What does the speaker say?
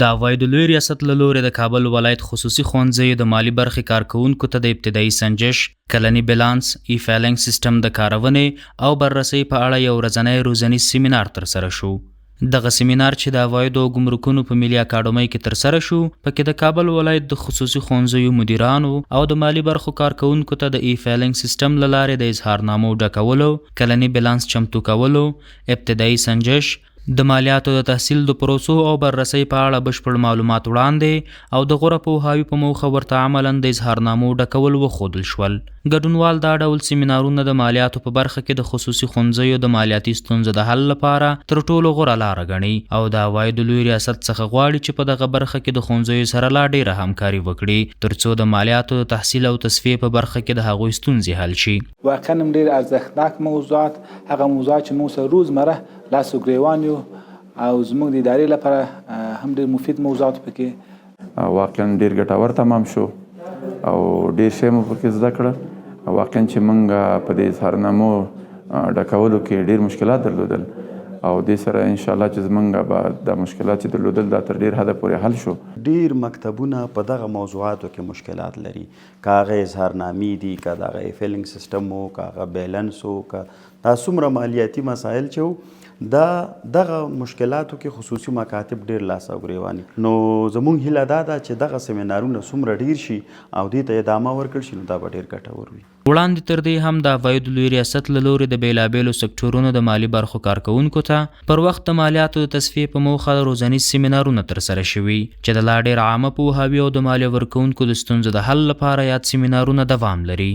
د عوایدو لوري ریاست له لوري د کابل ولایت خصوصي ښوونځیو د مالي برخي کارکوونکو ته د ابتدایي سنجش، کلنۍ بيلانس، فایلینګ سیسټم د کاروني او بررسۍ په اړه یو ورځنی روزنیز سیمینار ترسره شو. دغه سیمینار چې د عوایدو او ګمرکونو په ملي اکاډمۍ کې ترسره شو، پکې د کابل ولایت د خصوصي ښوونځیو مدیرانو او د مالي برخو کارکوونکو ته د فایلینګ سیسټم له لارې د اظهارنامو ډکولو، کلنۍ بيلانس چمتو کولو، ابتدایي سنجش، د مالیاتو د تحصیل د پروسو او بررسۍ په اړه بشپړ معلومات وړاندې او د غوره پوهاوي په موخه ورته عملاً د اظهارنامو ډکول وښودل شول. ګډونوال دا ډول سیمینارونه د مالیاتو په برخه کې د خصوصي ښوونځیو د مالیاتي ستونزو د حل لپاره تر ټولو غوره لاره ګڼي او د عوایدو لوی ریاست څخه غواړي چې په دغه برخه کې د ښوونځیو سره لا ډیره همکاري وکړي ترڅو د مالیاتو د تحصیل او تصفیې په برخه کې د هغوی ستونزې حل شي. واقعا ډیر ارزښتناک موضوعات، هغه موضوعات چې موږ سره روزمره لاس و ګریوان یو او زموږ د ادارې لپاره هم ډېر مفید موضوعات پکې واقعا ډېر ګټور تمام شو او ډېر شی مو پکې زده کړه. واقعا چې موږ په دې اظهارنامو ډکولو کې ډېر مشکلات درلودل او دې سره انشاءالله چې زموږ به د مشکلات چې درلودل دا تر ډېر حده پورې حل شو. ډېر مکتبونه په دغه موضوعاتو کې مشکلات لري، که هغه اظهارنامې دي، که دغه فیلینګ سیسټم وو، که هغه بیلانس وو، که دا څومره مالیاتي مسایل چې وو، دا دغه مشکلاتو کې خصوصي مکاتب ډېر لاس او ګریوان دي. نو زموږ هیله دا ده چې دغه سیمینارونه څومره ډېر شي او دې ته ادامه ورکړل شي، نو دا به ډېر ګټور وي. وړاندې تر دې هم د عوایدو لوی ریاست له لوري د بیلابیلو سکتورونو د مالي برخو کارکوونکو ته پر وخت د مالیاتو د تصفیې په موخه روزنیز سیمینارونه ترسره شوي چې د لا ډېر عامه پوهاوي او د مالیه ورکوونکو د ستونزو د حل لپاره یاد سیمینارونه دوام لري.